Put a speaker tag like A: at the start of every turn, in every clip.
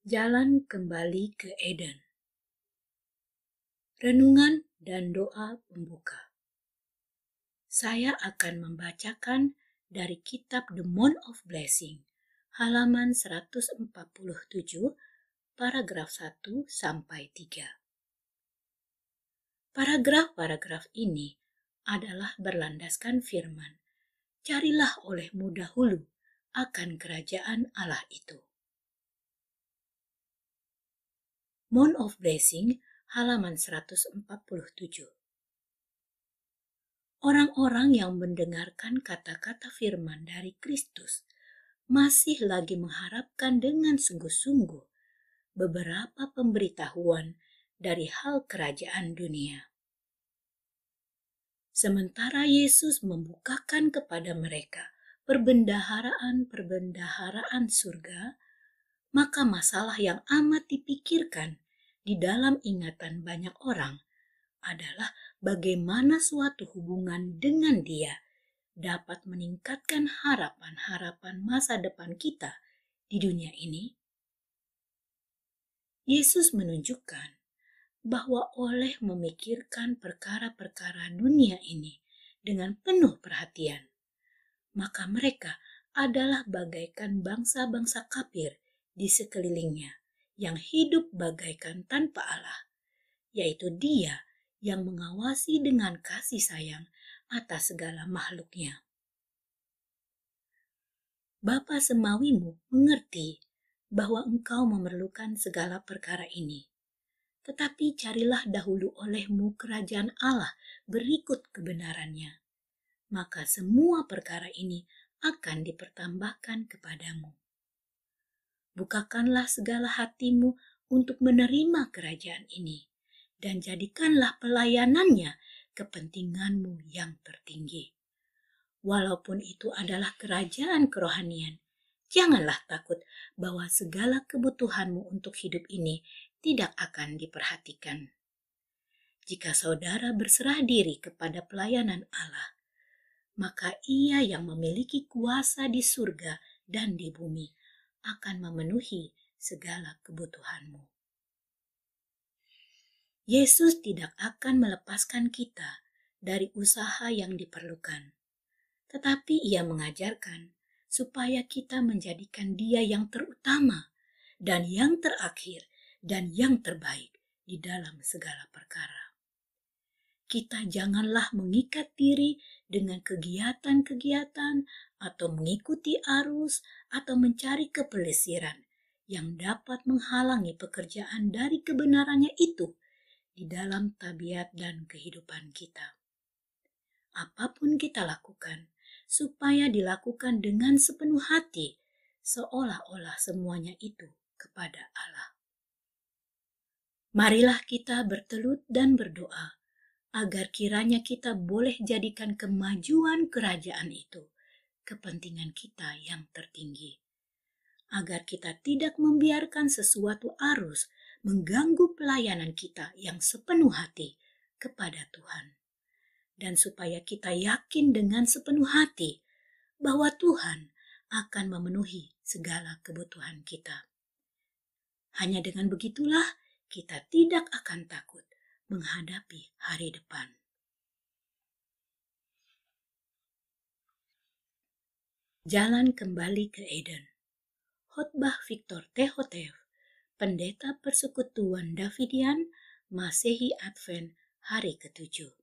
A: Jalan kembali ke Eden. Renungan dan doa pembuka. Saya akan membacakan dari kitab The Mount of Blessing, halaman 147, paragraf 1 sampai 3. Paragraf-paragraf ini adalah berlandaskan firman, "Carilah olehmu dahulu akan kerajaan Allah itu." Mount of Blessing, halaman 147. Orang-orang yang mendengarkan kata-kata firman dari Kristus masih lagi mengharapkan dengan sungguh-sungguh beberapa pemberitahuan dari hal kerajaan dunia. Sementara Yesus membukakan kepada mereka perbendaharaan-perbendaharaan surga, maka masalah yang amat dipikirkan di dalam ingatan banyak orang adalah bagaimana suatu hubungan dengan Dia dapat meningkatkan harapan-harapan masa depan kita di dunia ini. Yesus menunjukkan bahwa oleh memikirkan perkara-perkara dunia ini dengan penuh perhatian, maka mereka adalah bagaikan bangsa-bangsa kafir di sekelilingnya yang hidup bagaikan tanpa Allah, yaitu Dia yang mengawasi dengan kasih sayang atas segala makhluknya. Bapa semawimu mengerti bahwa engkau memerlukan segala perkara ini. Tetapi carilah dahulu olehmu kerajaan Allah berikut kebenarannya. Maka semua perkara ini akan dipertambahkan kepadamu. Bukakanlah segala hatimu untuk menerima kerajaan ini, dan jadikanlah pelayanannya kepentinganmu yang tertinggi. Walaupun itu adalah kerajaan kerohanian, janganlah takut bahwa segala kebutuhanmu untuk hidup ini tidak akan diperhatikan. Jika saudara berserah diri kepada pelayanan Allah, maka Ia yang memiliki kuasa di surga dan di bumi akan memenuhi segala kebutuhanmu. Yesus tidak akan melepaskan kita dari usaha yang diperlukan, tetapi Ia mengajarkan supaya kita menjadikan Dia yang terutama dan yang terakhir dan yang terbaik di dalam segala perkara. Kita janganlah mengikat diri dengan kegiatan-kegiatan atau mengikuti arus atau mencari kepelesiran yang dapat menghalangi pekerjaan dari kebenarannya itu di dalam tabiat dan kehidupan kita. Apapun kita lakukan, supaya dilakukan dengan sepenuh hati, seolah-olah semuanya itu kepada Allah. Marilah kita bertelut dan berdoa, agar kiranya kita boleh jadikan kemajuan kerajaan itu kepentingan kita yang tertinggi. Agar kita tidak membiarkan sesuatu arus mengganggu pelayanan kita yang sepenuh hati kepada Tuhan. Dan supaya kita yakin dengan sepenuh hati bahwa Tuhan akan memenuhi segala kebutuhan kita. Hanya dengan begitulah kita tidak akan takut menghadapi hari depan. Jalan kembali ke Eden. Khotbah Victor T. Houteff, Pendeta Persekutuan Davidian, Masehi Advent, hari ke-7.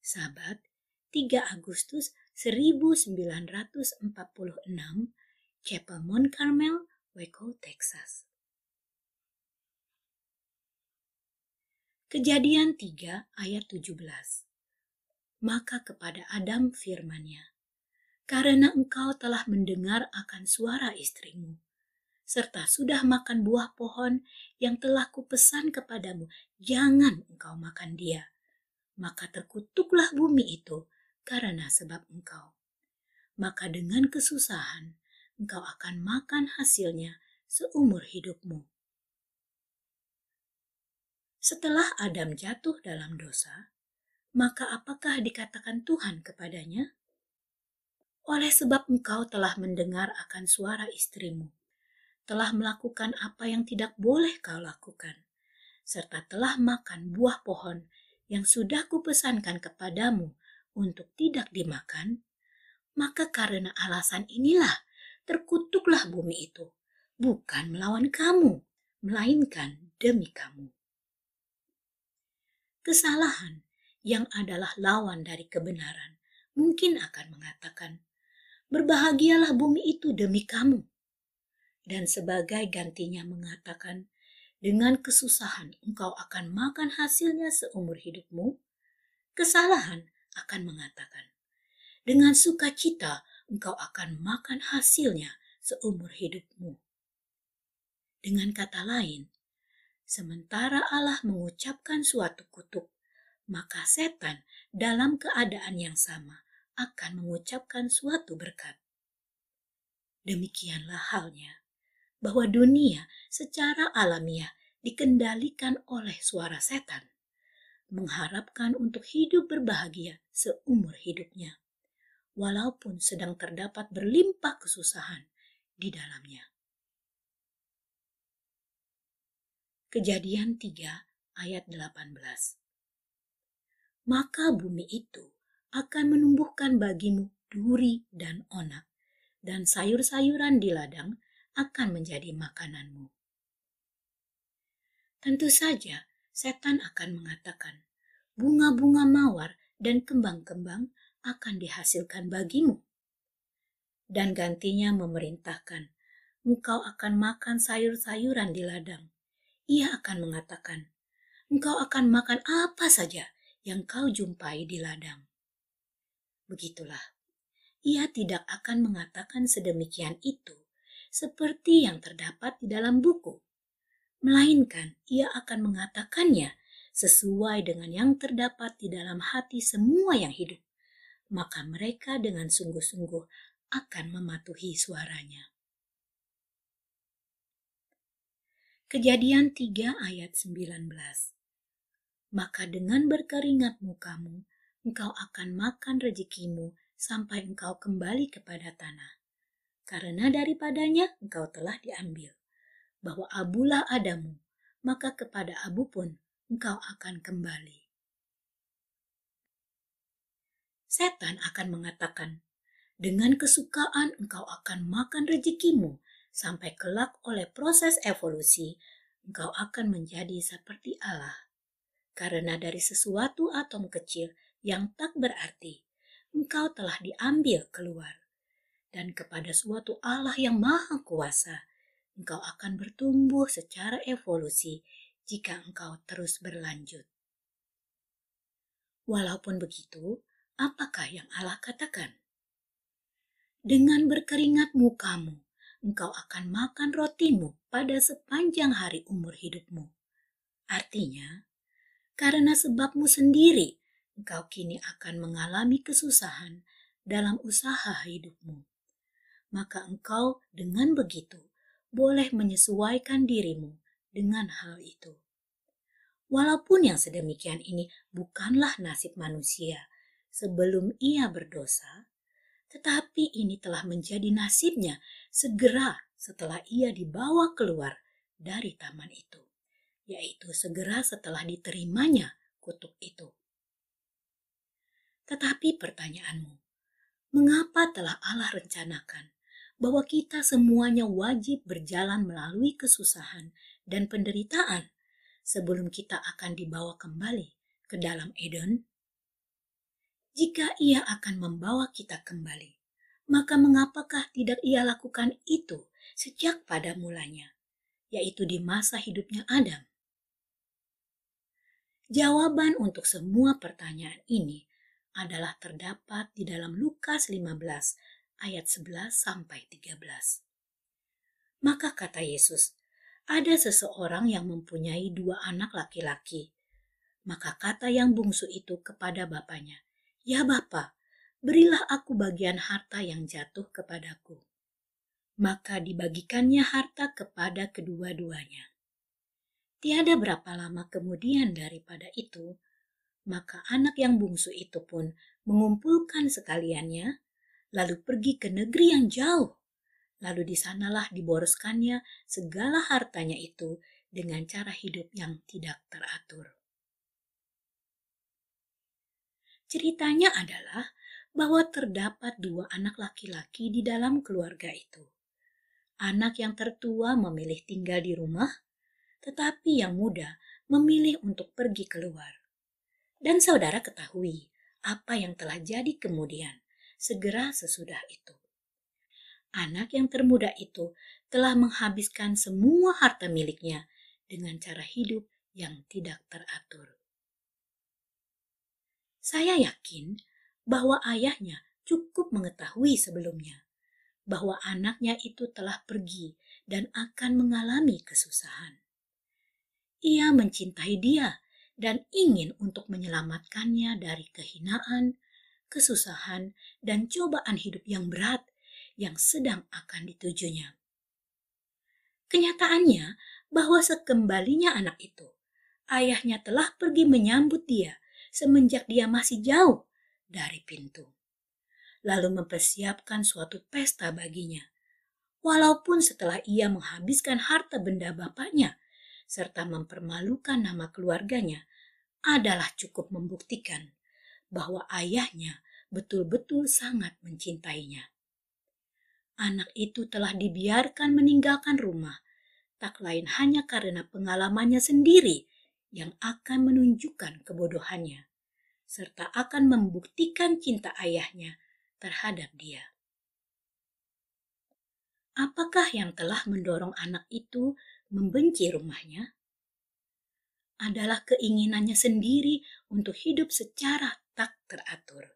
A: Sabat, 3 Agustus 1946, Chapel Mount Carmel, Waco, Texas. Kejadian 3 ayat 17. Maka kepada Adam firman-Nya, karena engkau telah mendengar akan suara istrimu, serta sudah makan buah pohon yang telah kupesan kepadamu, jangan engkau makan dia. Maka terkutuklah bumi itu karena sebab engkau. Maka dengan kesusahan engkau akan makan hasilnya seumur hidupmu. Setelah Adam jatuh dalam dosa, maka apakah dikatakan Tuhan kepadanya? Oleh sebab engkau telah mendengar akan suara istrimu, telah melakukan apa yang tidak boleh kau lakukan, serta telah makan buah pohon yang sudah kupesankan kepadamu untuk tidak dimakan, maka karena alasan inilah terkutuklah bumi itu, bukan melawan kamu, melainkan demi kamu. Kesalahan yang adalah lawan dari kebenaran mungkin akan mengatakan, berbahagialah bumi itu demi kamu. Dan sebagai gantinya mengatakan, dengan kesusahan engkau akan makan hasilnya seumur hidupmu. Kesalahan akan mengatakan, dengan sukacita engkau akan makan hasilnya seumur hidupmu. Dengan kata lain, sementara Allah mengucapkan suatu kutuk, maka setan dalam keadaan yang sama akan mengucapkan suatu berkat. Demikianlah halnya, bahwa dunia secara alamiah dikendalikan oleh suara setan, mengharapkan untuk hidup berbahagia seumur hidupnya, walaupun sedang terdapat berlimpah kesusahan di dalamnya. Kejadian 3 ayat 18. Maka bumi itu akan menumbuhkan bagimu duri dan onak, dan sayur-sayuran di ladang akan menjadi makananmu. Tentu saja setan akan mengatakan, bunga-bunga mawar dan kembang-kembang akan dihasilkan bagimu. Dan gantinya memerintahkan, engkau akan makan sayur-sayuran di ladang. Ia akan mengatakan, engkau akan makan apa saja yang kau jumpai di ladang. Begitulah, ia tidak akan mengatakan sedemikian itu seperti yang terdapat di dalam buku, melainkan ia akan mengatakannya sesuai dengan yang terdapat di dalam hati semua yang hidup. Maka mereka dengan sungguh-sungguh akan mematuhi suaranya. Kejadian 3 ayat 19. Maka dengan berkeringatmu kamu, engkau akan makan rezekimu sampai engkau kembali kepada tanah. Karena daripadanya engkau telah diambil. Bahwa abulah adamu, maka kepada abu pun engkau akan kembali. Setan akan mengatakan, dengan kesukaan engkau akan makan rezekimu, sampai kelak oleh proses evolusi, engkau akan menjadi seperti Allah. Karena dari sesuatu atom kecil yang tak berarti, engkau telah diambil keluar. Dan kepada suatu Allah yang maha kuasa, engkau akan bertumbuh secara evolusi jika engkau terus berlanjut. Walaupun begitu, apakah yang Allah katakan? Dengan berkeringatmu kamu, engkau akan makan rotimu pada sepanjang hari umur hidupmu. Artinya, karena sebabmu sendiri, engkau kini akan mengalami kesusahan dalam usaha hidupmu. Maka engkau dengan begitu boleh menyesuaikan dirimu dengan hal itu. Walaupun yang sedemikian ini bukanlah nasib manusia sebelum ia berdosa, tetapi ini telah menjadi nasibnya segera setelah ia dibawa keluar dari taman itu, yaitu segera setelah diterimanya kutuk itu. Tetapi pertanyaanmu, mengapa telah Allah rencanakan bahwa kita semuanya wajib berjalan melalui kesusahan dan penderitaan sebelum kita akan dibawa kembali ke dalam Eden? Jika ia akan membawa kita kembali, maka mengapakah tidak ia lakukan itu sejak pada mulanya, yaitu di masa hidupnya Adam? Jawaban untuk semua pertanyaan ini adalah terdapat di dalam Lukas 15 ayat 11 sampai 13. Maka kata Yesus, ada seseorang yang mempunyai 2 anak laki-laki. Maka kata yang bungsu itu kepada bapaknya, ya Bapa, berilah aku bagian harta yang jatuh kepadaku. Maka dibagikannya harta kepada kedua-duanya. Tiada berapa lama kemudian daripada itu, maka anak yang bungsu itu pun mengumpulkan sekaliannya, lalu pergi ke negeri yang jauh, Lalu di sanalah diboroskannya segala hartanya itu dengan cara hidup yang tidak teratur. Ceritanya adalah bahwa terdapat dua anak laki-laki di dalam keluarga itu. Anak yang tertua memilih tinggal di rumah, tetapi yang muda memilih untuk pergi keluar. Dan saudara ketahui apa yang telah jadi kemudian, segera sesudah itu. Anak yang termuda itu telah menghabiskan semua harta miliknya dengan cara hidup yang tidak teratur. Saya yakin bahwa ayahnya cukup mengetahui sebelumnya bahwa anaknya itu telah pergi dan akan mengalami kesusahan. Ia mencintai dia dan ingin untuk menyelamatkannya dari kehinaan, kesusahan, dan cobaan hidup yang berat yang sedang akan ditujunya. Kenyataannya bahwa sekembalinya anak itu, ayahnya telah pergi menyambut dia semenjak dia masih jauh dari pintu. Lalu mempersiapkan suatu pesta baginya. Walaupun setelah ia menghabiskan harta benda bapaknya, serta mempermalukan nama keluarganya, adalah cukup membuktikan bahwa ayahnya betul-betul sangat mencintainya. Anak itu telah dibiarkan meninggalkan rumah, tak lain hanya karena pengalamannya sendiri yang akan menunjukkan kebodohannya, serta akan membuktikan cinta ayahnya terhadap dia. Apakah yang telah mendorong anak itu membenci rumahnya? Adalah keinginannya sendiri untuk hidup secara tak teratur.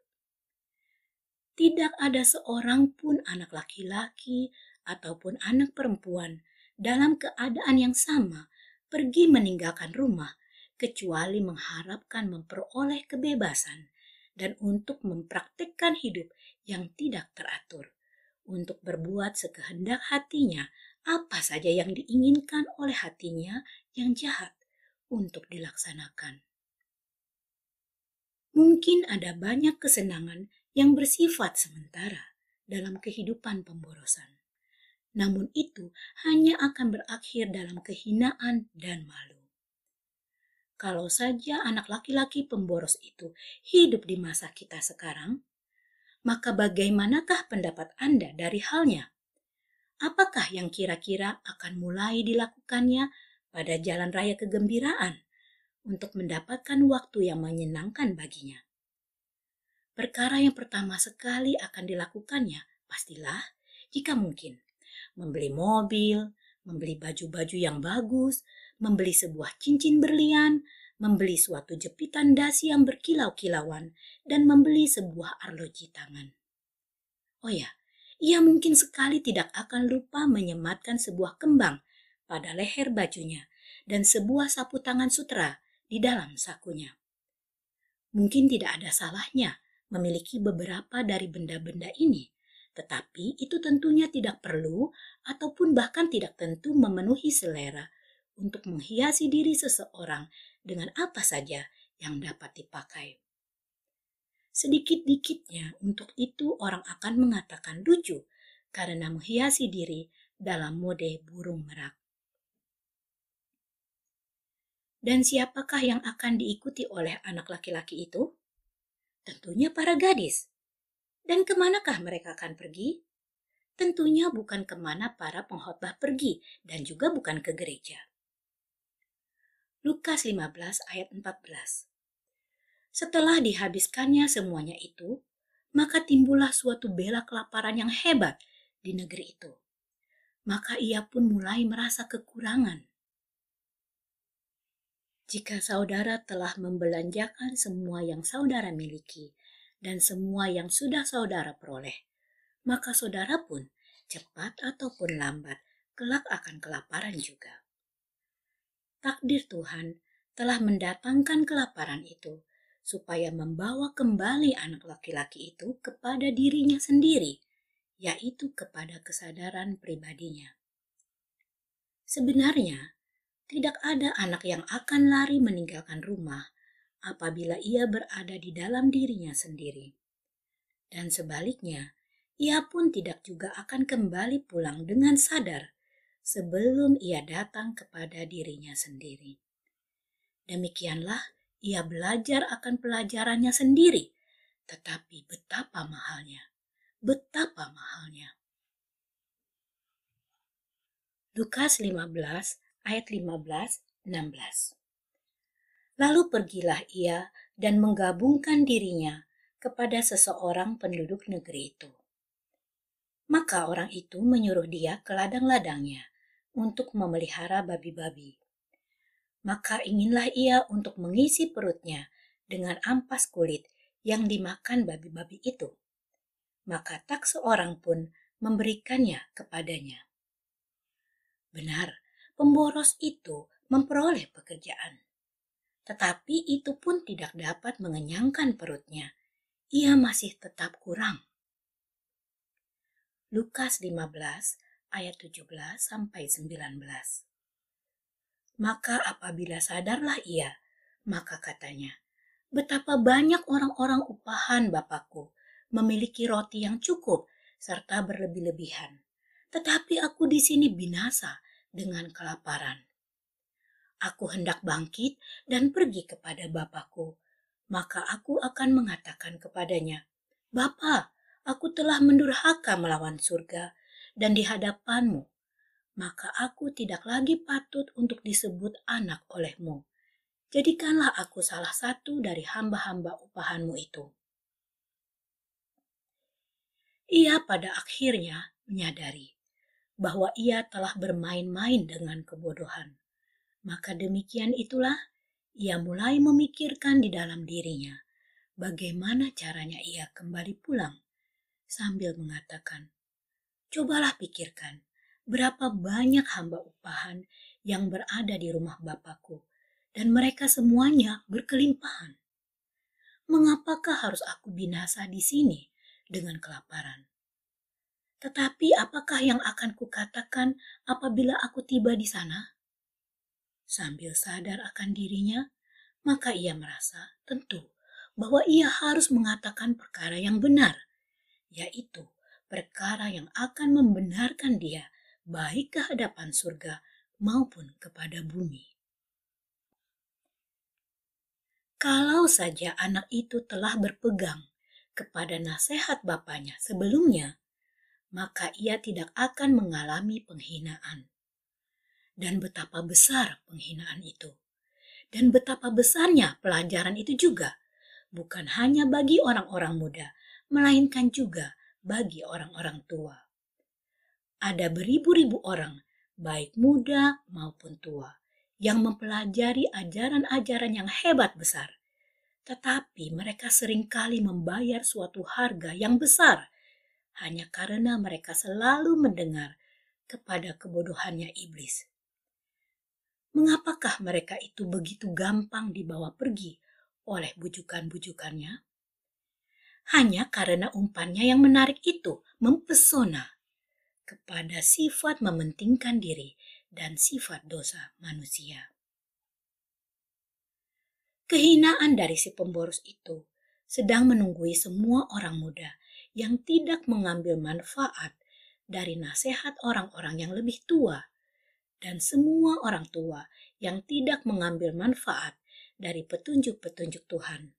A: Tidak ada seorang pun anak laki-laki ataupun anak perempuan dalam keadaan yang sama pergi meninggalkan rumah kecuali mengharapkan memperoleh kebebasan dan untuk mempraktikkan hidup yang tidak teratur, untuk berbuat sekehendak hatinya apa saja yang diinginkan oleh hatinya yang jahat untuk dilaksanakan. Mungkin ada banyak kesenangan yang bersifat sementara dalam kehidupan pemborosan. Namun itu hanya akan berakhir dalam kehinaan dan malu. Kalau saja anak laki-laki pemboros itu hidup di masa kita sekarang, maka bagaimanakah pendapat Anda dari halnya? Apakah yang kira-kira akan mulai dilakukannya pada jalan raya kegembiraan untuk mendapatkan waktu yang menyenangkan baginya? Perkara yang pertama sekali akan dilakukannya, pastilah jika mungkin, membeli mobil, membeli baju-baju yang bagus, membeli sebuah cincin berlian, membeli suatu jepitan dasi yang berkilau-kilauan, dan membeli sebuah arloji tangan. Oh ya, ia mungkin sekali tidak akan lupa menyematkan sebuah kembang pada leher bajunya dan sebuah sapu tangan sutra di dalam sakunya. Mungkin tidak ada salahnya memiliki beberapa dari benda-benda ini, tetapi itu tentunya tidak perlu ataupun bahkan tidak tentu memenuhi selera untuk menghiasi diri seseorang dengan apa saja yang dapat dipakai. Sedikit-dikitnya untuk itu orang akan mengatakan lucu karena menghiasi diri dalam mode burung merak. Dan siapakah yang akan diikuti oleh anak laki-laki itu? Tentunya para gadis. Dan kemanakah mereka akan pergi? Tentunya bukan kemana para pengkhotbah pergi dan juga bukan ke gereja. Lukas 15 ayat 14. Setelah dihabiskannya semuanya itu, maka timbullah suatu bela kelaparan yang hebat di negeri itu. Maka ia pun mulai merasa kekurangan. Jika saudara telah membelanjakan semua yang saudara miliki dan semua yang sudah saudara peroleh, maka saudara pun cepat ataupun lambat kelak akan kelaparan juga. Takdir Tuhan telah mendatangkan kelaparan itu supaya membawa kembali anak laki-laki itu kepada dirinya sendiri, yaitu kepada kesadaran pribadinya. Sebenarnya, tidak ada anak yang akan lari meninggalkan rumah apabila ia berada di dalam dirinya sendiri. Dan sebaliknya, ia pun tidak juga akan kembali pulang dengan sadar sebelum ia datang kepada dirinya sendiri. Demikianlah ia belajar akan pelajarannya sendiri, tetapi betapa mahalnya, betapa mahalnya. Lukas 15 ayat 15-16. Lalu pergilah ia dan menggabungkan dirinya kepada seseorang penduduk negeri itu. Maka orang itu menyuruh dia ke ladang-ladangnya untuk memelihara babi-babi. Maka inginlah ia untuk mengisi perutnya dengan ampas kulit yang dimakan babi-babi itu. Maka tak seorang pun memberikannya kepadanya. Benar, pemboros itu memperoleh pekerjaan. Tetapi itu pun tidak dapat mengenyangkan perutnya. Ia masih tetap kurang. Lukas 15 ayat 17-19. Maka apabila sadarlah ia, maka katanya, betapa banyak orang-orang upahan Bapakku memiliki roti yang cukup serta berlebih-lebihan. Tetapi aku di sini binasa dengan kelaparan. Aku hendak bangkit dan pergi kepada Bapakku. Maka aku akan mengatakan kepadanya, Bapa, aku telah mendurhaka melawan surga dan di hadapanmu. Maka aku tidak lagi patut untuk disebut anak olehmu. Jadikanlah aku salah satu dari hamba-hamba upahanmu itu. Ia pada akhirnya menyadari bahwa ia telah bermain-main dengan kebodohan. Maka demikian itulah ia mulai memikirkan di dalam dirinya bagaimana caranya ia kembali pulang sambil mengatakan, cobalah pikirkan berapa banyak hamba upahan yang berada di rumah Bapakku dan mereka semuanya berkelimpahan. Mengapakah harus aku binasa di sini dengan kelaparan? Tetapi apakah yang akan kukatakan apabila aku tiba di sana? Sambil sadar akan dirinya, maka ia merasa tentu bahwa ia harus mengatakan perkara yang benar, yaitu perkara yang akan membenarkan dia baik ke hadapan surga maupun kepada bumi. Kalau saja anak itu telah berpegang kepada nasihat bapaknya sebelumnya, maka ia tidak akan mengalami penghinaan. Dan betapa besar penghinaan itu. Dan betapa besarnya pelajaran itu juga, bukan hanya bagi orang-orang muda, melainkan juga bagi orang-orang tua. Ada beribu-ribu orang, baik muda maupun tua, yang mempelajari ajaran-ajaran yang hebat besar. Tetapi mereka seringkali membayar suatu harga yang besar, hanya karena mereka selalu mendengar kepada kebodohannya iblis. Mengapakah mereka itu begitu gampang dibawa pergi oleh bujukan-bujukannya? Hanya karena umpannya yang menarik itu mempesona kepada sifat mementingkan diri dan sifat dosa manusia. Kehinaan dari si pemboros itu sedang menunggui semua orang muda yang tidak mengambil manfaat dari nasihat orang-orang yang lebih tua dan semua orang tua yang tidak mengambil manfaat dari petunjuk-petunjuk Tuhan.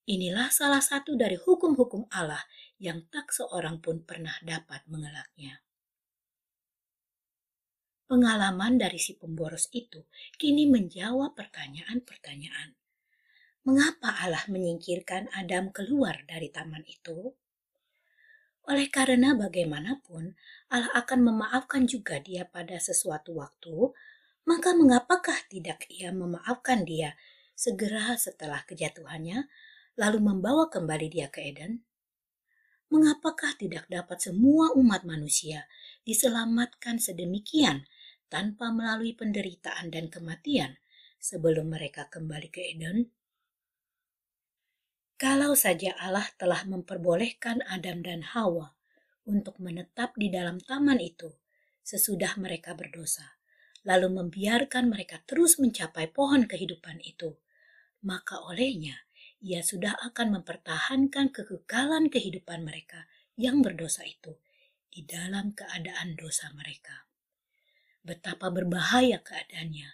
A: Inilah salah satu dari hukum-hukum Allah yang tak seorang pun pernah dapat mengelaknya. Pengalaman dari si pemboros itu kini menjawab pertanyaan-pertanyaan. Mengapa Allah menyingkirkan Adam keluar dari taman itu? Oleh karena bagaimanapun Allah akan memaafkan juga dia pada sesuatu waktu, maka mengapakah tidak ia memaafkan dia segera setelah kejatuhannya, lalu membawa kembali dia ke Eden? Mengapakah tidak dapat semua umat manusia diselamatkan sedemikian tanpa melalui penderitaan dan kematian sebelum mereka kembali ke Eden? Kalau saja Allah telah memperbolehkan Adam dan Hawa untuk menetap di dalam taman itu sesudah mereka berdosa, lalu membiarkan mereka terus mencapai pohon kehidupan itu, maka olehnya ia sudah akan mempertahankan kekekalan kehidupan mereka yang berdosa itu di dalam keadaan dosa mereka. Betapa berbahaya keadaannya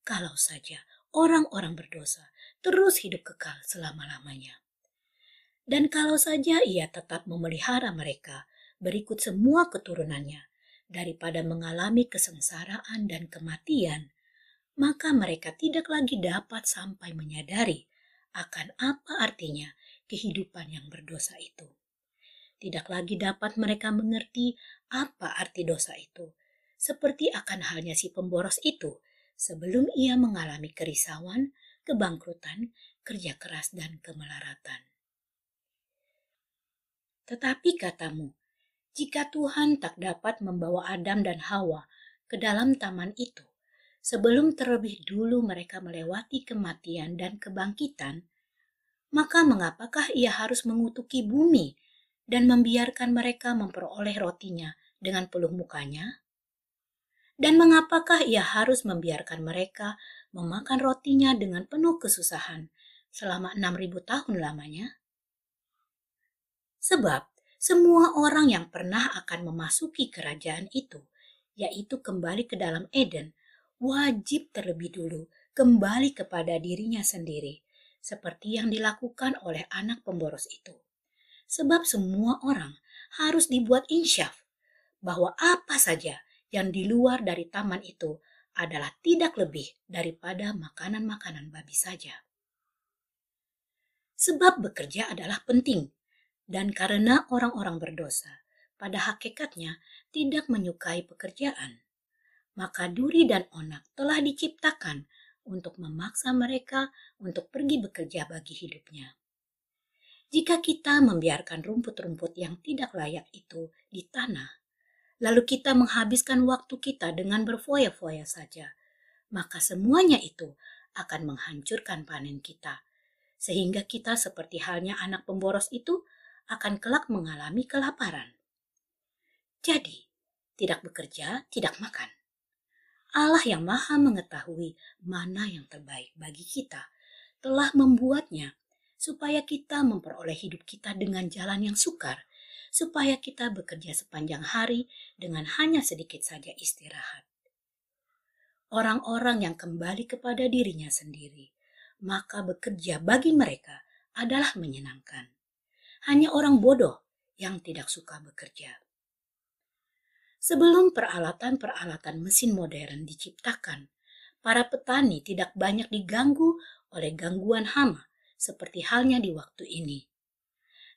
A: kalau saja orang-orang berdosa terus hidup kekal selama-lamanya. Dan kalau saja ia tetap memelihara mereka berikut semua keturunannya daripada mengalami kesengsaraan dan kematian, maka mereka tidak lagi dapat sampai menyadari akan apa artinya kehidupan yang berdosa itu. Tidak lagi dapat mereka mengerti apa arti dosa itu, seperti akan halnya si pemboros itu sebelum ia mengalami kerisauan, kebangkrutan, kerja keras, dan kemelaratan. Tetapi katamu, jika Tuhan tak dapat membawa Adam dan Hawa ke dalam taman itu, sebelum terlebih dulu mereka melewati kematian dan kebangkitan, maka mengapakah ia harus mengutuki bumi dan membiarkan mereka memperoleh rotinya dengan peluh mukanya? Dan mengapakah ia harus membiarkan mereka memakan rotinya dengan penuh kesusahan selama 6.000 tahun lamanya? Sebab semua orang yang pernah akan memasuki kerajaan itu, yaitu kembali ke dalam Eden, wajib terlebih dulu kembali kepada dirinya sendiri, seperti yang dilakukan oleh anak pemboros itu. Sebab semua orang harus dibuat insyaf bahwa apa saja yang di luar dari taman itu adalah tidak lebih daripada makanan-makanan babi saja. Sebab bekerja adalah penting, dan karena orang-orang berdosa pada hakikatnya tidak menyukai pekerjaan, maka duri dan onak telah diciptakan untuk memaksa mereka untuk pergi bekerja bagi hidupnya. Jika kita membiarkan rumput-rumput yang tidak layak itu di tanah, lalu kita menghabiskan waktu kita dengan berfoya-foya saja, maka semuanya itu akan menghancurkan panen kita, sehingga kita seperti halnya anak pemboros itu akan kelak mengalami kelaparan. Jadi, tidak bekerja, tidak makan. Allah yang maha mengetahui mana yang terbaik bagi kita telah membuatnya supaya kita memperoleh hidup kita dengan jalan yang sukar, supaya kita bekerja sepanjang hari dengan hanya sedikit saja istirahat. Orang-orang yang kembali kepada dirinya sendiri, maka bekerja bagi mereka adalah menyenangkan. Hanya orang bodoh yang tidak suka bekerja. Sebelum peralatan-peralatan mesin modern diciptakan, para petani tidak banyak diganggu oleh gangguan hama seperti halnya di waktu ini.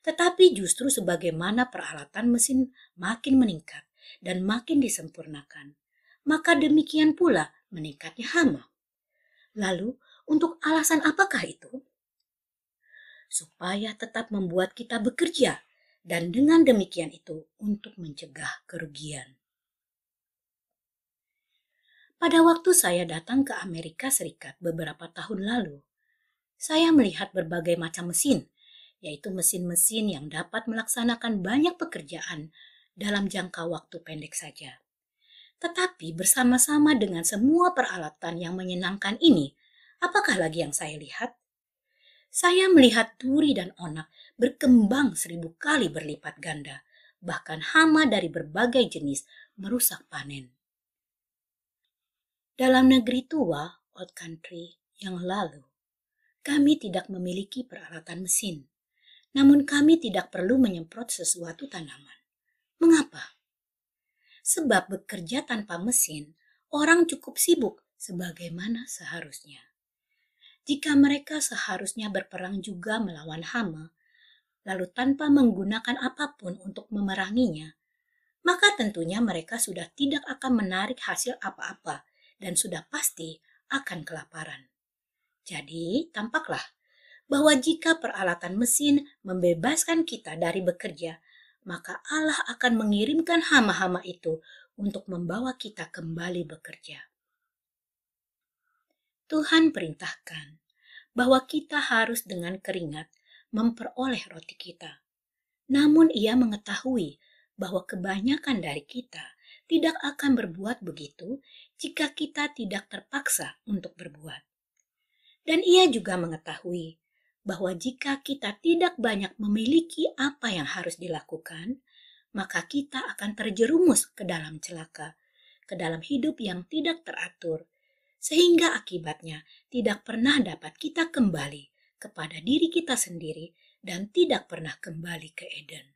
A: Tetapi justru sebagaimana peralatan mesin makin meningkat dan makin disempurnakan, maka demikian pula meningkatnya hama. Lalu, untuk alasan apakah itu? Supaya tetap membuat kita bekerja, dan dengan demikian itu untuk mencegah kerugian. Pada waktu saya datang ke Amerika Serikat beberapa tahun lalu, saya melihat berbagai macam mesin, yaitu mesin-mesin yang dapat melaksanakan banyak pekerjaan dalam jangka waktu pendek saja. Tetapi bersama-sama dengan semua peralatan yang menyenangkan ini, apakah lagi yang saya lihat? Saya melihat duri dan onak berkembang 1000 kali berlipat ganda, bahkan hama dari berbagai jenis merusak panen. Dalam negeri tua, old country, yang lalu, kami tidak memiliki peralatan mesin, namun kami tidak perlu menyemprot sesuatu tanaman. Mengapa? Sebab bekerja tanpa mesin, orang cukup sibuk sebagaimana seharusnya. Jika mereka seharusnya berperang juga melawan hama, lalu tanpa menggunakan apapun untuk memeranginya, maka tentunya mereka sudah tidak akan menarik hasil apa-apa dan sudah pasti akan kelaparan. Jadi, tampaklah bahwa jika peralatan mesin membebaskan kita dari bekerja, maka Allah akan mengirimkan hama-hama itu untuk membawa kita kembali bekerja. Tuhan perintahkan bahwa kita harus dengan keringat memperoleh roti kita. Namun ia mengetahui bahwa kebanyakan dari kita tidak akan berbuat begitu jika kita tidak terpaksa untuk berbuat. Dan ia juga mengetahui bahwa jika kita tidak banyak memiliki apa yang harus dilakukan, maka kita akan terjerumus ke dalam celaka, ke dalam hidup yang tidak teratur, sehingga akibatnya tidak pernah dapat kita kembali kepada diri kita sendiri dan tidak pernah kembali ke Eden.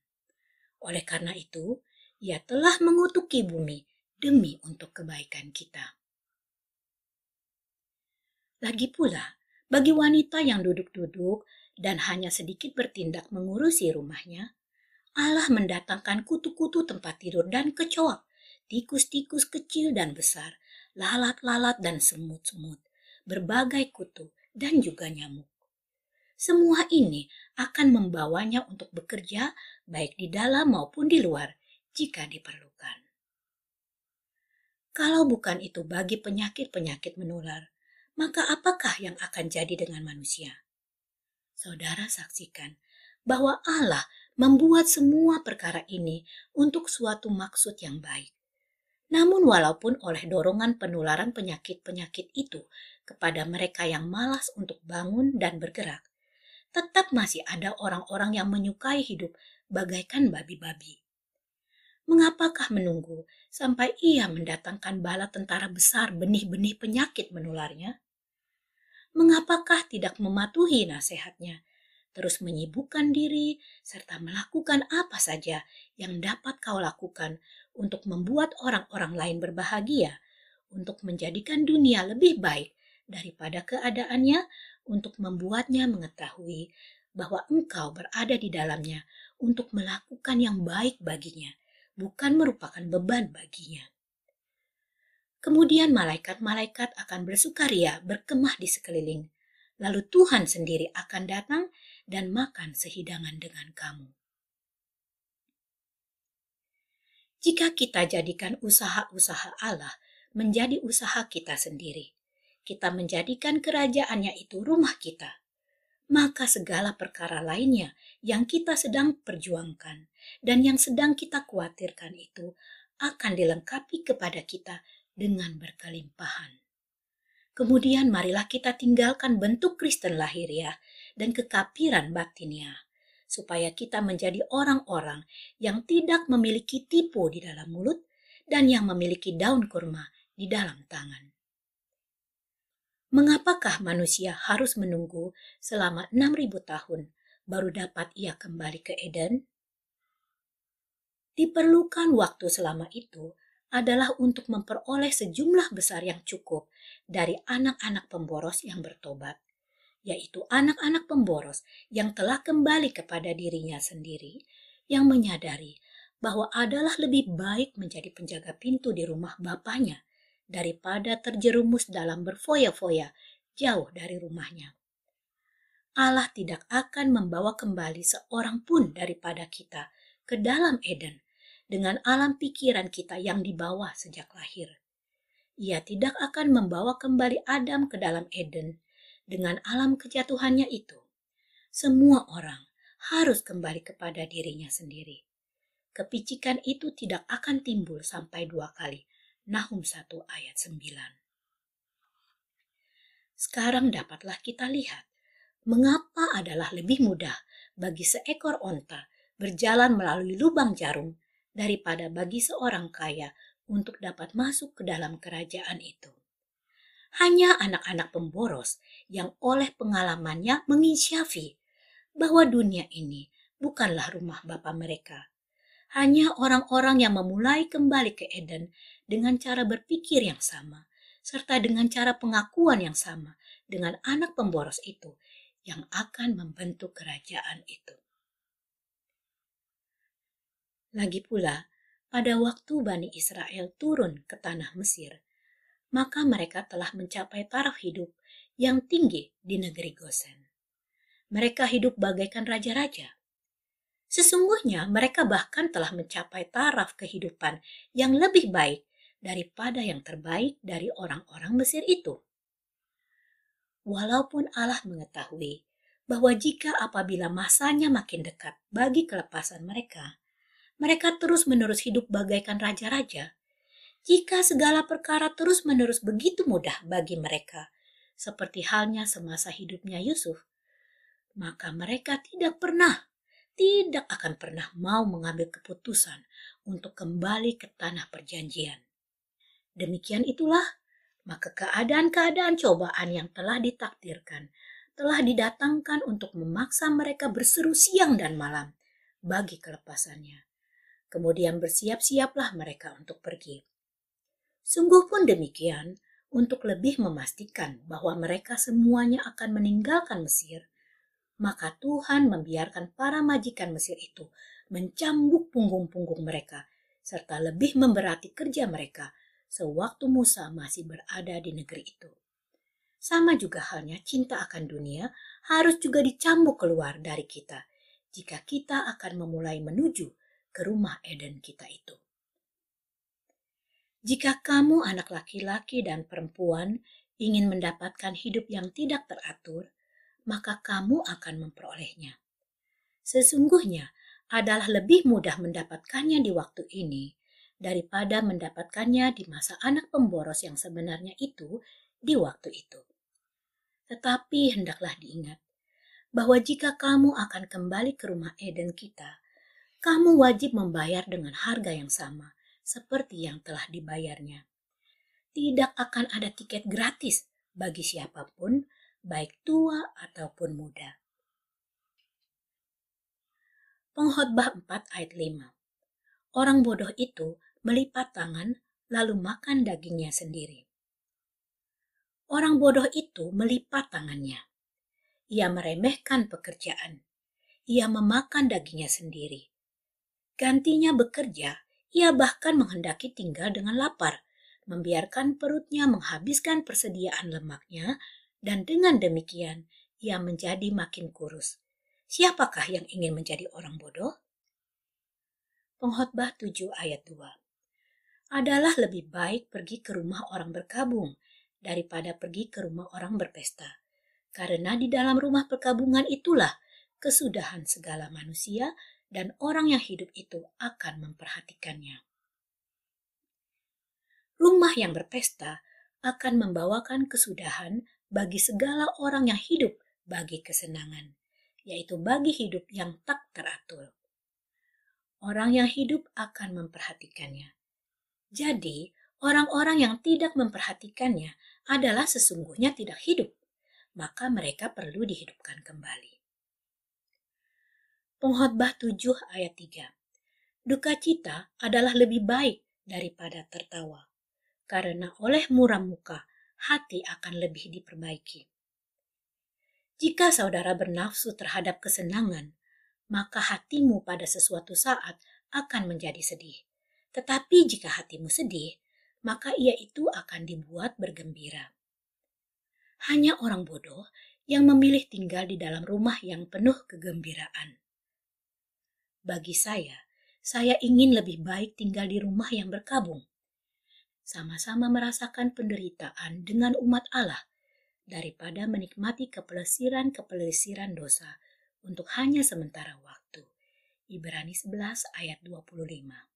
A: Oleh karena itu, Ia telah mengutuki bumi demi untuk kebaikan kita. Lagi pula, bagi wanita yang duduk-duduk dan hanya sedikit bertindak mengurusi rumahnya, Allah mendatangkan kutu-kutu tempat tidur dan kecoak, tikus-tikus kecil dan besar, lalat-lalat dan semut-semut, berbagai kutu dan juga nyamuk. Semua ini akan membawanya untuk bekerja baik di dalam maupun di luar jika diperlukan. Kalau bukan itu bagi penyakit-penyakit menular, maka apakah yang akan jadi dengan manusia? Saudara saksikan bahwa Allah membuat semua perkara ini untuk suatu maksud yang baik. Namun walaupun oleh dorongan penularan penyakit-penyakit itu kepada mereka yang malas untuk bangun dan bergerak, tetap masih ada orang-orang yang menyukai hidup bagaikan babi-babi. Mengapakah menunggu sampai Ia mendatangkan bala tentara besar benih-benih penyakit menularnya? Mengapakah tidak mematuhi nasihatnya, terus menyibukkan diri, serta melakukan apa saja yang dapat kau lakukan untuk membuat orang-orang lain berbahagia, untuk menjadikan dunia lebih baik daripada keadaannya, untuk membuatnya mengetahui bahwa engkau berada di dalamnya untuk melakukan yang baik baginya, bukan merupakan beban baginya. Kemudian malaikat-malaikat akan bersukaria berkemah di sekeliling. Lalu Tuhan sendiri akan datang dan makan sehidangan dengan kamu. Jika kita jadikan usaha-usaha Allah menjadi usaha kita sendiri, kita menjadikan kerajaannya itu rumah kita, maka segala perkara lainnya yang kita sedang perjuangkan dan yang sedang kita khawatirkan itu akan dilengkapi kepada kita dengan berkelimpahan. Kemudian marilah kita tinggalkan bentuk Kristen lahiriah dan kekafiran batiniah, supaya kita menjadi orang-orang yang tidak memiliki tipu di dalam mulut dan yang memiliki daun kurma di dalam tangan. Mengapakah manusia harus menunggu selama 6.000 tahun baru dapat ia kembali ke Eden? Diperlukan waktu selama itu adalah untuk memperoleh sejumlah besar yang cukup dari anak-anak pemboros yang bertobat, yaitu anak-anak pemboros yang telah kembali kepada dirinya sendiri, yang menyadari bahwa adalah lebih baik menjadi penjaga pintu di rumah bapaknya daripada terjerumus dalam berfoya-foya jauh dari rumahnya. Allah tidak akan membawa kembali seorang pun daripada kita ke dalam Eden dengan alam pikiran kita yang dibawa sejak lahir. Ia tidak akan membawa kembali Adam ke dalam Eden dengan alam kejatuhannya itu. Semua orang harus kembali kepada dirinya sendiri. Kepicikan itu tidak akan timbul sampai 2 kali. Nahum 1 ayat 9. Sekarang dapatlah kita lihat mengapa adalah lebih mudah bagi seekor onta berjalan melalui lubang jarum daripada bagi seorang kaya untuk dapat masuk ke dalam kerajaan itu. Hanya anak-anak pemboros yang oleh pengalamannya menginsyafi bahwa dunia ini bukanlah rumah bapa mereka. Hanya orang-orang yang memulai kembali ke Eden dengan cara berpikir yang sama, serta dengan cara pengakuan yang sama dengan anak pemboros itu yang akan membentuk kerajaan itu. Lagi pula, pada waktu Bani Israel turun ke tanah Mesir, maka mereka telah mencapai taraf hidup yang tinggi di negeri Gosen. Mereka hidup bagaikan raja-raja. Sesungguhnya mereka bahkan telah mencapai taraf kehidupan yang lebih baik daripada yang terbaik dari orang-orang Mesir itu. Walaupun Allah mengetahui bahwa jika apabila masanya makin dekat bagi kelepasan mereka terus-menerus hidup bagaikan raja-raja. Jika segala perkara terus-menerus begitu mudah bagi mereka, seperti halnya semasa hidupnya Yusuf, maka mereka tidak akan pernah mau mengambil keputusan untuk kembali ke tanah perjanjian. Demikian itulah, maka keadaan-keadaan cobaan yang telah ditakdirkan telah didatangkan untuk memaksa mereka berseru siang dan malam bagi kelepasannya. Kemudian bersiap-siaplah mereka untuk pergi. Sungguh pun demikian, untuk lebih memastikan bahwa mereka semuanya akan meninggalkan Mesir, maka Tuhan membiarkan para majikan Mesir itu mencambuk punggung-punggung mereka, serta lebih memberati kerja mereka sewaktu Musa masih berada di negeri itu. Sama juga halnya cinta akan dunia harus juga dicambuk keluar dari kita, jika kita akan memulai menuju ke rumah Eden kita itu. Jika kamu anak laki-laki dan perempuan ingin mendapatkan hidup yang tidak teratur, maka kamu akan memperolehnya. Sesungguhnya adalah lebih mudah mendapatkannya di waktu ini daripada mendapatkannya di masa anak pemboros yang sebenarnya itu di waktu itu. Tetapi hendaklah diingat bahwa jika kamu akan kembali ke rumah Eden kita, kamu wajib membayar dengan harga yang sama seperti yang telah dibayarnya. Tidak akan ada tiket gratis bagi siapapun, baik tua ataupun muda. Pengkhotbah 4 ayat 5. Orang bodoh itu melipat tangan lalu makan dagingnya sendiri. Orang bodoh itu melipat tangannya. Ia meremehkan pekerjaan. Ia memakan dagingnya sendiri. Gantinya bekerja, ia bahkan menghendaki tinggal dengan lapar, membiarkan perutnya menghabiskan persediaan lemaknya, dan dengan demikian ia menjadi makin kurus. Siapakah yang ingin menjadi orang bodoh? Pengkhotbah 7 ayat 2. Adalah lebih baik pergi ke rumah orang berkabung daripada pergi ke rumah orang berpesta. Karena di dalam rumah perkabungan itulah kesudahan segala manusia dan orang yang hidup itu akan memperhatikannya. Rumah yang berpesta akan membawakan kesudahan bagi segala orang yang hidup bagi kesenangan, yaitu bagi hidup yang tak teratur. Orang yang hidup akan memperhatikannya. Jadi, orang-orang yang tidak memperhatikannya adalah sesungguhnya tidak hidup, maka mereka perlu dihidupkan kembali. Pengkhotbah 7 ayat 3. Duka cita adalah lebih baik daripada tertawa, karena oleh muram muka hati akan lebih diperbaiki. Jika saudara bernafsu terhadap kesenangan, maka hatimu pada sesuatu saat akan menjadi sedih. Tetapi jika hatimu sedih, maka ia itu akan dibuat bergembira. Hanya orang bodoh yang memilih tinggal di dalam rumah yang penuh kegembiraan. Bagi saya ingin lebih baik tinggal di rumah yang berkabung, sama-sama merasakan penderitaan dengan umat Allah, daripada menikmati kepelesiran dosa untuk hanya sementara waktu. Ibrani 11 ayat 25.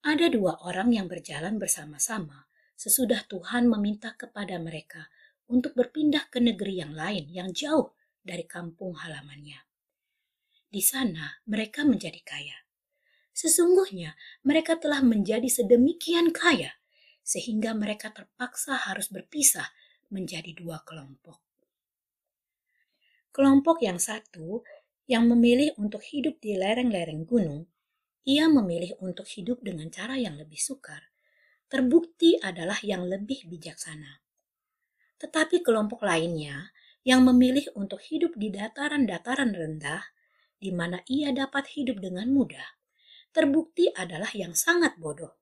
A: Ada dua orang yang berjalan bersama-sama sesudah Tuhan meminta kepada mereka untuk berpindah ke negeri yang lain yang jauh dari kampung halamannya. Di sana mereka menjadi kaya. Sesungguhnya mereka telah menjadi sedemikian kaya sehingga mereka terpaksa harus berpisah menjadi dua kelompok. Kelompok yang satu yang memilih untuk hidup di lereng-lereng gunung, ia memilih untuk hidup dengan cara yang lebih sukar. Terbukti adalah yang lebih bijaksana. Tetapi kelompok lainnya yang memilih untuk hidup di dataran-dataran rendah, di mana ia dapat hidup dengan mudah, terbukti adalah yang sangat bodoh.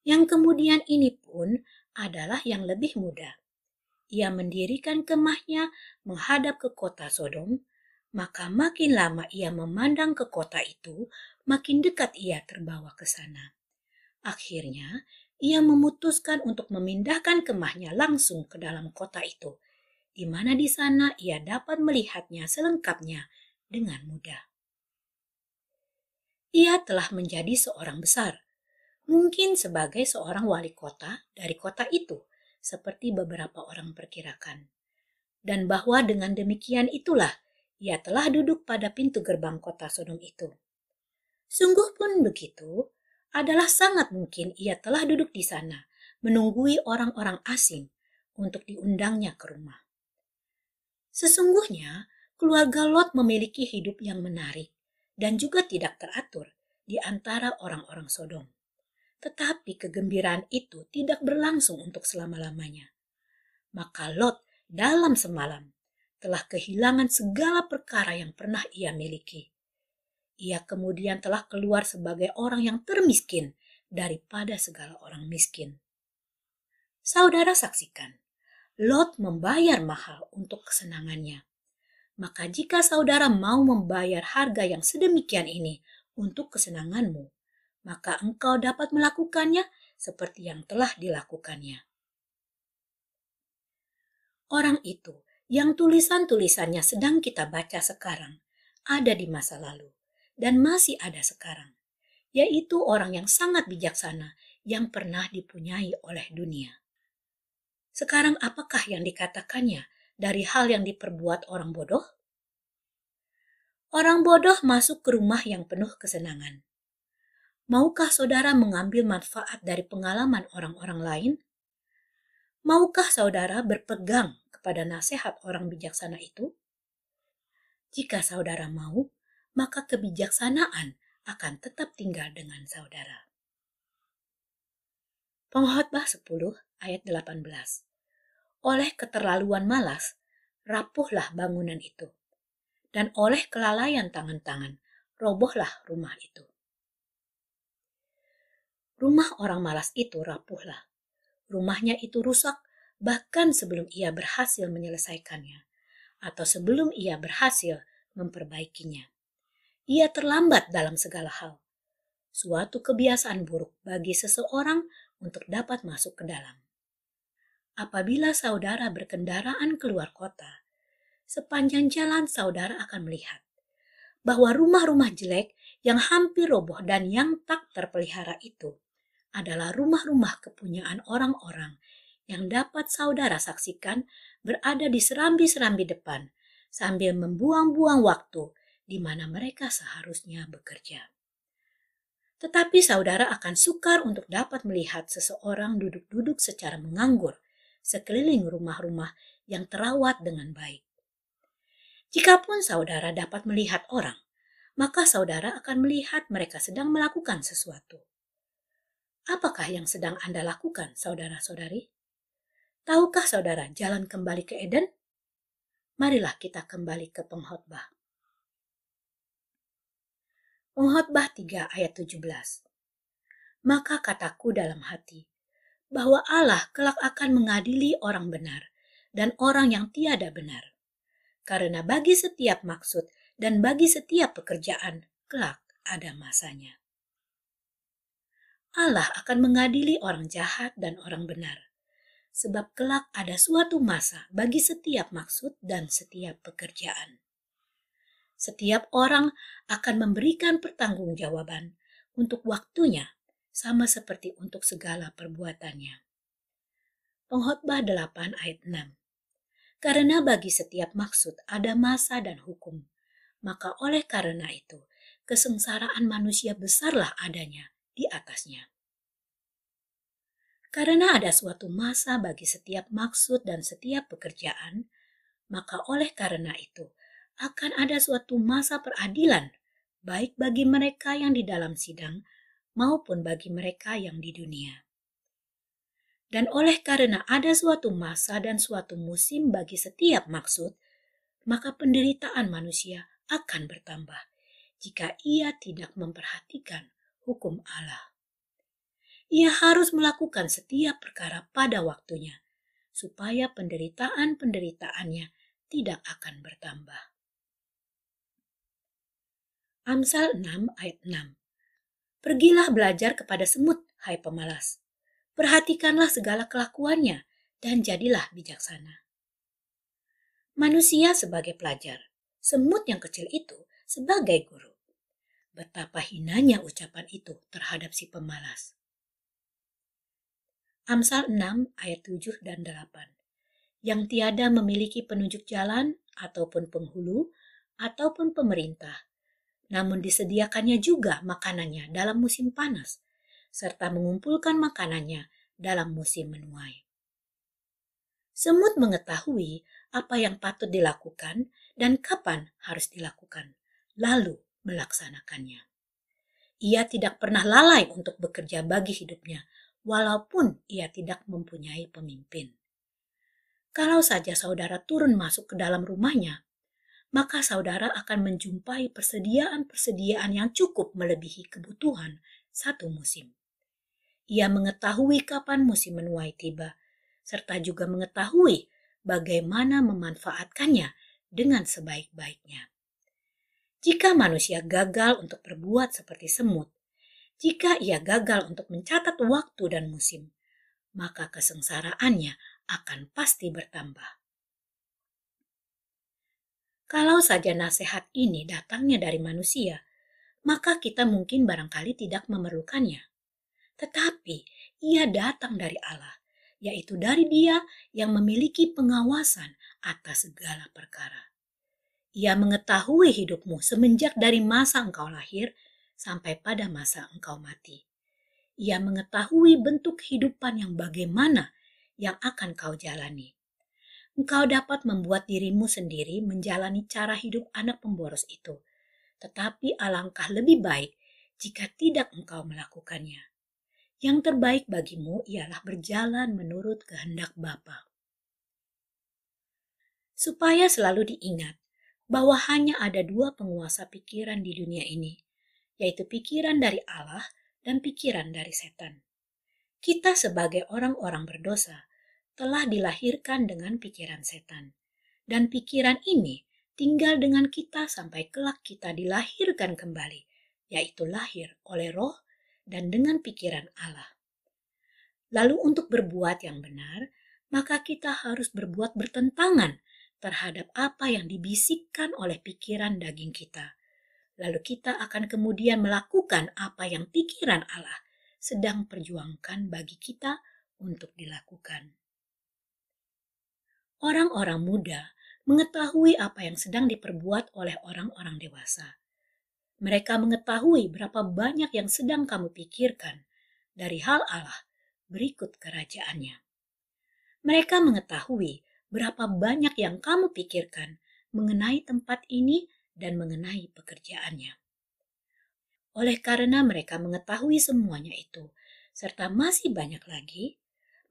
A: Yang kemudian ini pun adalah yang lebih mudah. Ia mendirikan kemahnya menghadap ke kota Sodom, maka makin lama ia memandang ke kota itu, makin dekat ia terbawa ke sana. Akhirnya, ia memutuskan untuk memindahkan kemahnya langsung ke dalam kota itu, di mana di sana ia dapat melihatnya selengkapnya dengan mudah. Ia telah menjadi seorang besar, mungkin sebagai seorang wali kota dari kota itu, seperti beberapa orang perkirakan. dan bahwa dengan demikian itulah ia telah duduk pada pintu gerbang kota Sodom itu. Sungguh pun begitu, adalah sangat mungkin ia telah duduk di sana, menunggui orang-orang asing untuk diundangnya ke rumah. Sesungguhnya, keluarga Lot memiliki hidup yang menarik dan juga tidak teratur di antara orang-orang Sodom. Tetapi kegembiraan itu tidak berlangsung untuk selama-lamanya. Maka Lot dalam semalam telah kehilangan segala perkara yang pernah ia miliki. Ia kemudian telah keluar sebagai orang yang termiskin daripada segala orang miskin. Saudara saksikan, Lot membayar mahal untuk kesenangannya. Maka jika saudara mau membayar harga yang sedemikian ini untuk kesenanganmu, maka engkau dapat melakukannya seperti yang telah dilakukannya. Orang itu yang tulisan-tulisannya sedang kita baca sekarang ada di masa lalu dan masih ada sekarang, yaitu orang yang sangat bijaksana yang pernah dipunyai oleh dunia. Sekarang apakah yang dikatakannya dari hal yang diperbuat orang bodoh? Orang bodoh masuk ke rumah yang penuh kesenangan. Maukah saudara mengambil manfaat dari pengalaman orang-orang lain? Maukah saudara berpegang kepada nasihat orang bijaksana itu? Jika saudara mau, maka kebijaksanaan akan tetap tinggal dengan saudara. Pengkhotbah 10 ayat 18. Oleh keterlaluan malas, rapuhlah bangunan itu. Dan oleh kelalaian tangan-tangan, robohlah rumah itu. Rumah orang malas itu rapuhlah. Rumahnya itu rusak bahkan sebelum ia berhasil menyelesaikannya, atau sebelum ia berhasil memperbaikinya. Ia terlambat dalam segala hal. Suatu kebiasaan buruk bagi seseorang untuk dapat masuk ke dalam. Apabila saudara berkendaraan keluar kota, sepanjang jalan saudara akan melihat bahwa rumah-rumah jelek yang hampir roboh dan yang tak terpelihara itu adalah rumah-rumah kepunyaan orang-orang yang dapat saudara saksikan berada di serambi-serambi depan sambil membuang-buang waktu di mana mereka seharusnya bekerja. Tetapi saudara akan sukar untuk dapat melihat seseorang duduk-duduk secara menganggur sekeliling rumah-rumah yang terawat dengan baik. Jikapun saudara dapat melihat orang, maka saudara akan melihat mereka sedang melakukan sesuatu. Apakah yang sedang Anda lakukan, saudara-saudari? Tahukah saudara jalan kembali ke Eden? Marilah kita kembali ke pengkhotbah. Pengkhotbah 3 ayat 17. Maka kataku dalam hati, bahwa Allah kelak akan mengadili orang benar dan orang yang tiada benar. Karena bagi setiap maksud dan bagi setiap pekerjaan, kelak ada masanya. Allah akan mengadili orang jahat dan orang benar. Sebab kelak ada suatu masa bagi setiap maksud dan setiap pekerjaan. Setiap orang akan memberikan pertanggungjawaban untuk waktunya sama seperti untuk segala perbuatannya. Pengkhotbah 8 ayat 6. Karena bagi setiap maksud ada masa dan hukum, maka oleh karena itu kesengsaraan manusia besarlah adanya di atasnya. Karena ada suatu masa bagi setiap maksud dan setiap pekerjaan, maka oleh karena itu akan ada suatu masa peradilan, baik bagi mereka yang di dalam sidang maupun bagi mereka yang di dunia. Dan oleh karena ada suatu masa dan suatu musim bagi setiap maksud, maka penderitaan manusia akan bertambah jika ia tidak memperhatikan hukum Allah. Ia harus melakukan setiap perkara pada waktunya, supaya penderitaan-penderitaannya tidak akan bertambah. Amsal 6 ayat 6. Pergilah belajar kepada semut, hai pemalas. Perhatikanlah segala kelakuannya dan jadilah bijaksana. Manusia sebagai pelajar, semut yang kecil itu sebagai guru. Betapa hinanya ucapan itu terhadap si pemalas. Amsal 6 ayat 7 dan 8. yang tiada memiliki penunjuk jalan ataupun penghulu ataupun pemerintah. Namun disediakannya juga makanannya dalam musim panas, serta mengumpulkan makanannya dalam musim menuai. Semut mengetahui apa yang patut dilakukan dan kapan harus dilakukan, lalu melaksanakannya. Ia tidak pernah lalai untuk bekerja bagi hidupnya, walaupun ia tidak mempunyai pemimpin. Kalau saja saudara turun masuk ke dalam rumahnya, maka saudara akan menjumpai persediaan-persediaan yang cukup melebihi kebutuhan satu musim. Ia mengetahui kapan musim menuai tiba, serta juga mengetahui bagaimana memanfaatkannya dengan sebaik-baiknya. Jika manusia gagal untuk berbuat seperti semut, jika ia gagal untuk mencatat waktu dan musim, maka kesengsaraannya akan pasti bertambah. Kalau saja nasihat ini datangnya dari manusia, maka kita mungkin barangkali tidak memerlukannya. Tetapi ia datang dari Allah, yaitu dari Dia yang memiliki pengawasan atas segala perkara. Ia mengetahui hidupmu semenjak dari masa engkau lahir sampai pada masa engkau mati. Ia mengetahui bentuk kehidupan yang bagaimana yang akan kau jalani. Engkau dapat membuat dirimu sendiri menjalani cara hidup anak pemboros itu, tetapi alangkah lebih baik jika tidak engkau melakukannya. Yang terbaik bagimu ialah berjalan menurut kehendak Bapa. Supaya selalu diingat bahwa hanya ada dua penguasa pikiran di dunia ini, yaitu pikiran dari Allah dan pikiran dari setan. Kita sebagai orang-orang berdosa telah dilahirkan dengan pikiran setan. Dan pikiran ini tinggal dengan kita sampai kelak kita dilahirkan kembali, yaitu lahir oleh roh dan dengan pikiran Allah. Lalu untuk berbuat yang benar, maka kita harus berbuat bertentangan terhadap apa yang dibisikkan oleh pikiran daging kita. Lalu kita akan kemudian melakukan apa yang pikiran Allah sedang perjuangkan bagi kita untuk dilakukan. Orang-orang muda mengetahui apa yang sedang diperbuat oleh orang-orang dewasa. Mereka mengetahui berapa banyak yang sedang kamu pikirkan dari hal Allah berikut kerajaannya. Mereka mengetahui berapa banyak yang kamu pikirkan mengenai tempat ini dan mengenai pekerjaannya. Oleh karena mereka mengetahui semuanya itu, serta masih banyak lagi,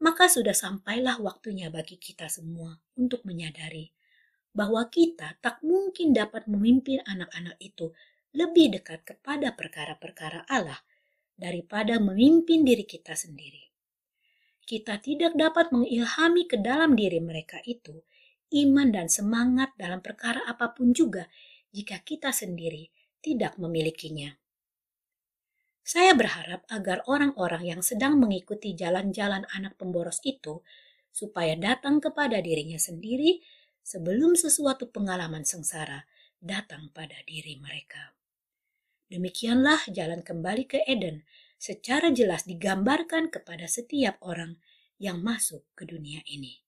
A: maka sudah sampailah waktunya bagi kita semua untuk menyadari bahwa kita tak mungkin dapat memimpin anak-anak itu lebih dekat kepada perkara-perkara Allah daripada memimpin diri kita sendiri. Kita tidak dapat mengilhami ke dalam diri mereka itu iman dan semangat dalam perkara apapun juga jika kita sendiri tidak memilikinya. Saya berharap agar orang-orang yang sedang mengikuti jalan-jalan anak pemboros itu supaya datang kepada dirinya sendiri sebelum sesuatu pengalaman sengsara datang pada diri mereka. Demikianlah jalan kembali ke Eden secara jelas digambarkan kepada setiap orang yang masuk ke dunia ini.